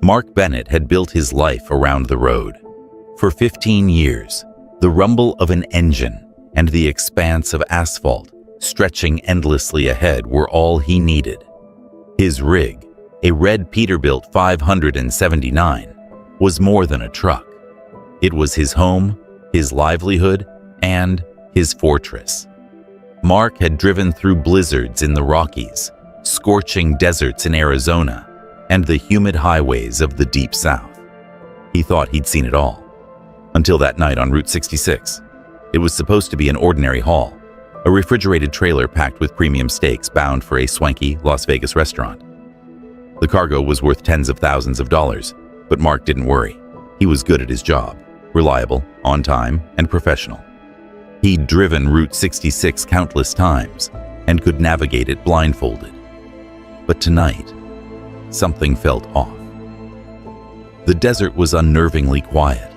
Mark Bennett had built his life around the road. For 15 years, the rumble of an engine and the expanse of asphalt stretching endlessly ahead were all he needed. His rig, a red Peterbilt 579, was more than a truck. It was his home, his livelihood, and his fortress. Mark had driven through blizzards in the Rockies, scorching deserts in Arizona, and the humid highways of the Deep South. He thought he'd seen it all. Until that night on Route 66. It was supposed to be an ordinary haul, a refrigerated trailer packed with premium steaks bound for a swanky Las Vegas restaurant. The cargo was worth tens of thousands of dollars, but Mark didn't worry. He was good at his job, reliable, on time, and professional. He'd driven Route 66 countless times and could navigate it blindfolded. But tonight, something felt off. The desert was unnervingly quiet.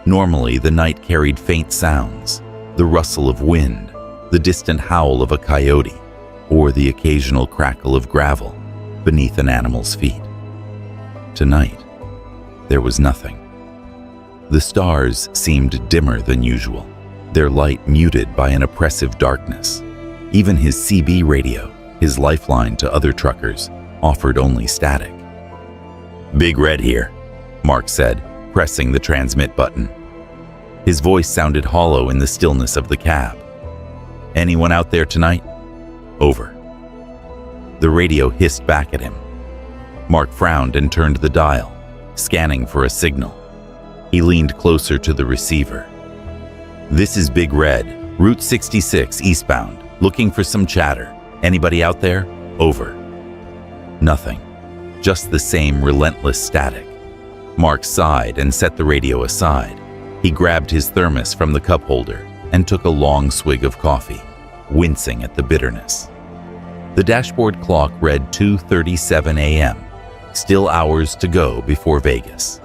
Normally, the night carried faint sounds, the rustle of wind, the distant howl of a coyote, or the occasional crackle of gravel beneath an animal's feet. Tonight, there was nothing. The stars seemed dimmer than usual, their light muted by an oppressive darkness. Even his CB radio, his lifeline to other truckers, offered only static. "Big Red here," Mark said, pressing the transmit button. His voice sounded hollow in the stillness of the cab. "Anyone out there tonight?" "Over." The radio hissed back at him. Mark frowned and turned the dial, scanning for a signal. He leaned closer to the receiver. "This is Big Red, Route 66 eastbound, looking for some chatter. Anybody out there? Over." Nothing. Just the same relentless static. Mark sighed and set the radio aside. He grabbed his thermos from the cup holder and took a long swig of coffee, wincing at the bitterness. The dashboard clock read 2:37 a.m., still hours to go before Vegas.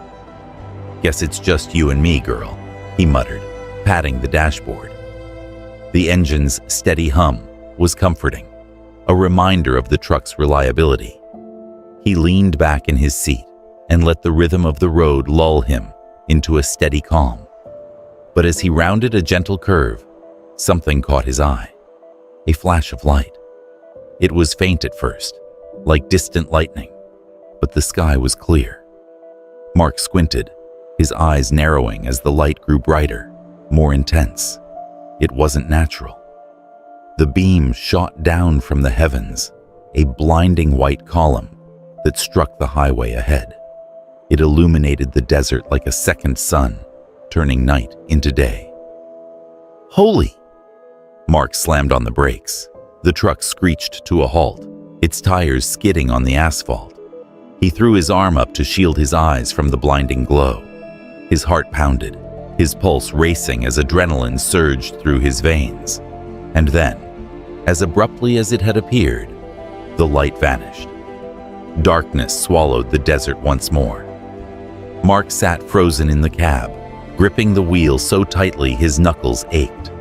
"Guess it's just you and me, girl," he muttered, patting the dashboard. The engine's steady hum was comforting, a reminder of the truck's reliability. He leaned back in his seat and let the rhythm of the road lull him into a steady calm. But as he rounded a gentle curve, something caught his eye. A flash of light. It was faint at first, like distant lightning, but the sky was clear. Mark squinted, his eyes narrowing as the light grew brighter, more intense. It wasn't natural. The beam shot down from the heavens, a blinding white column that struck the highway ahead. It illuminated the desert like a second sun, turning night into day. "Holy!" Mark slammed on the brakes. The truck screeched to a halt, its tires skidding on the asphalt. He threw his arm up to shield his eyes from the blinding glow. His heart pounded, his pulse racing as adrenaline surged through his veins. And then, as abruptly as it had appeared, the light vanished. Darkness swallowed the desert once more. Mark sat frozen in the cab, gripping the wheel so tightly his knuckles ached.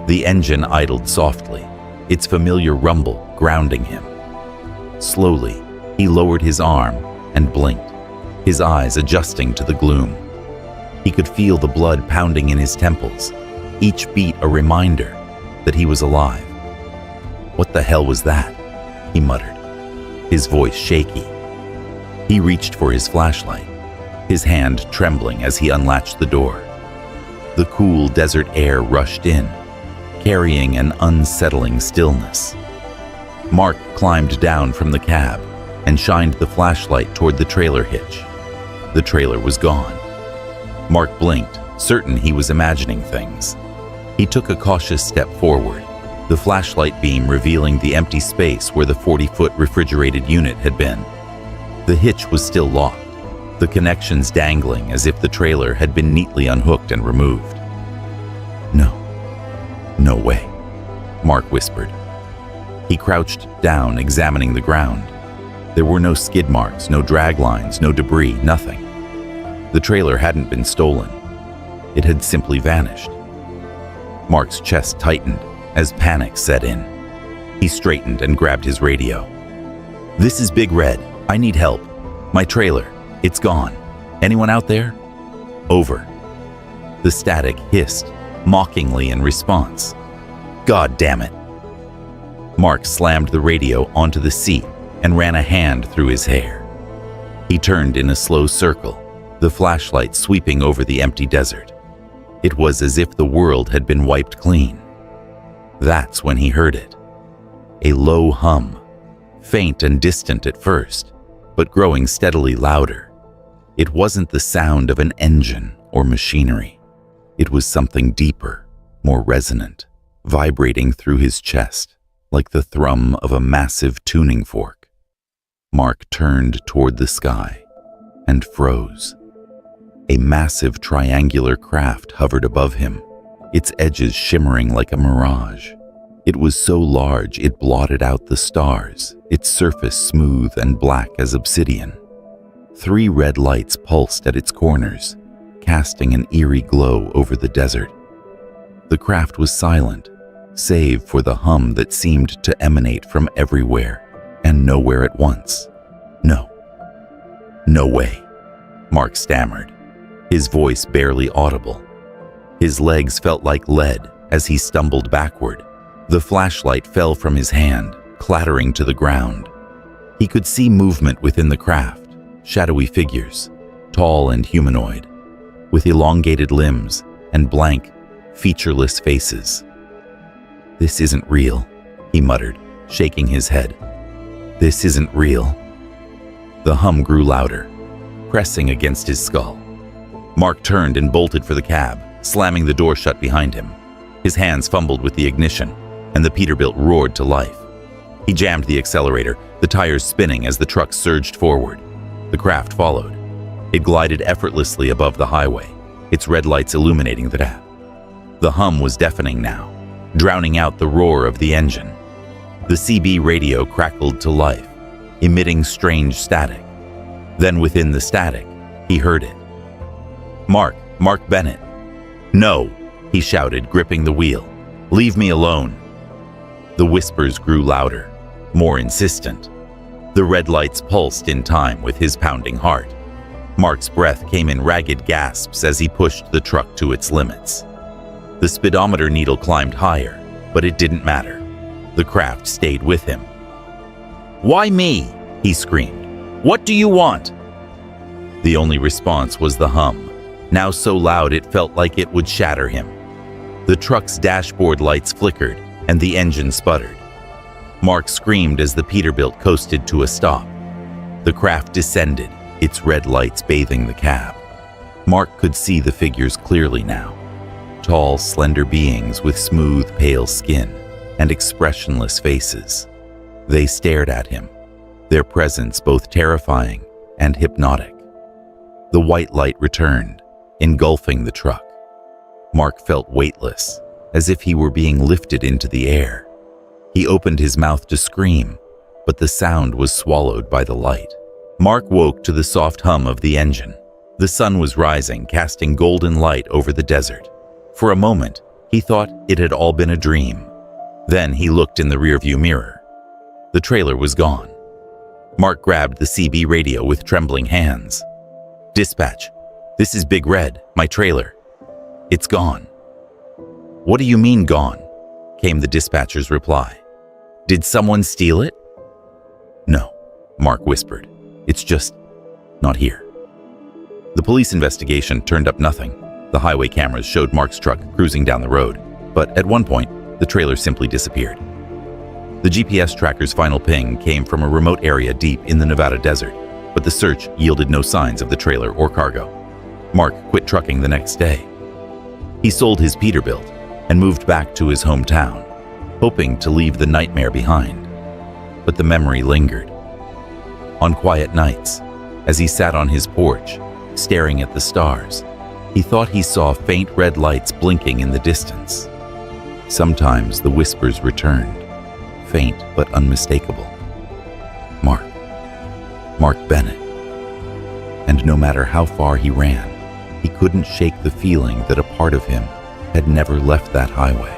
The engine idled softly, its familiar rumble grounding him. Slowly, he lowered his arm and blinked, his eyes adjusting to the gloom. He could feel the blood pounding in his temples, each beat a reminder that he was alive. "What the hell was that?" he muttered, his voice shaky. He reached for his flashlight, his hand trembling as he unlatched the door. The cool desert air rushed in, carrying an unsettling stillness. Mark climbed down from the cab and shined the flashlight toward the trailer hitch. The trailer was gone. Mark blinked, certain he was imagining things. He took a cautious step forward, the flashlight beam revealing the empty space where the 40-foot refrigerated unit had been. The hitch was still locked, the connections dangling as if the trailer had been neatly unhooked and removed. No way," Mark whispered. He crouched down, examining the ground. There were no skid marks, no drag lines, no debris, nothing. The trailer hadn't been stolen. It had simply vanished. Mark's chest tightened as panic set in. He straightened and grabbed his radio. "This is Big Red. I need help. My trailer. It's gone. Anyone out there?" Over. The static hissed, mockingly in response. "God damn it." Mark slammed the radio onto the seat and ran a hand through his hair. He turned in a slow circle, the flashlight sweeping over the empty desert. It was as if the world had been wiped clean. That's when he heard it. A low hum, faint and distant at first, but growing steadily louder. It wasn't the sound of an engine or machinery. It was something deeper, more resonant, vibrating through his chest, like the thrum of a massive tuning fork. Mark turned toward the sky and froze. A massive triangular craft hovered above him, its edges shimmering like a mirage. It was so large it blotted out the stars, its surface smooth and black as obsidian. 3 red lights pulsed at its corners, casting an eerie glow over the desert. The craft was silent, save for the hum that seemed to emanate from everywhere and nowhere at once. No way, Mark stammered, his voice barely audible. His legs felt like lead as he stumbled backward. The flashlight fell from his hand, clattering to the ground. He could see movement within the craft, shadowy figures, tall and humanoid, with elongated limbs and blank, featureless faces. "This isn't real," he muttered, shaking his head. "This isn't real." The hum grew louder, pressing against his skull. Mark turned and bolted for the cab, slamming the door shut behind him. His hands fumbled with the ignition, and the Peterbilt roared to life. He jammed the accelerator, the tires spinning as the truck surged forward. The craft followed. It glided effortlessly above the highway, its red lights illuminating the path. The hum was deafening now, drowning out the roar of the engine. The CB radio crackled to life, emitting strange static. Then within the static, he heard it. Mark Bennett." "No," he shouted, gripping the wheel. "Leave me alone." The whispers grew louder, more insistent. The red lights pulsed in time with his pounding heart. Mark's breath came in ragged gasps as he pushed the truck to its limits. The speedometer needle climbed higher, but it didn't matter. The craft stayed with him. "Why me?" he screamed. "What do you want?" The only response was the hum, now so loud it felt like it would shatter him. The truck's dashboard lights flickered, and the engine sputtered. Mark screamed as the Peterbilt coasted to a stop. The craft descended, its red lights bathing the cab. Mark could see the figures clearly now. Tall, slender beings with smooth, pale skin and expressionless faces. They stared at him, their presence both terrifying and hypnotic. The white light returned, engulfing the truck. Mark felt weightless, as if he were being lifted into the air. He opened his mouth to scream, but the sound was swallowed by the light. Mark woke to the soft hum of the engine. The sun was rising, casting golden light over the desert. For a moment, he thought it had all been a dream. Then he looked in the rearview mirror. The trailer was gone. Mark grabbed the CB radio with trembling hands. "Dispatch, this is Big Red, my trailer. It's gone." "What do you mean gone?" came the dispatcher's reply. "Did someone steal it?" "No," Mark whispered. "It's just not here." The police investigation turned up nothing. The highway cameras showed Mark's truck cruising down the road, but at one point, the trailer simply disappeared. The GPS tracker's final ping came from a remote area deep in the Nevada desert, but the search yielded no signs of the trailer or cargo. Mark quit trucking the next day. He sold his Peterbilt and moved back to his hometown, hoping to leave the nightmare behind. But the memory lingered. On quiet nights, as he sat on his porch, staring at the stars, he thought he saw faint red lights blinking in the distance. Sometimes the whispers returned, faint but unmistakable. Mark Bennett. And no matter how far he ran, he couldn't shake the feeling that a part of him had never left that highway.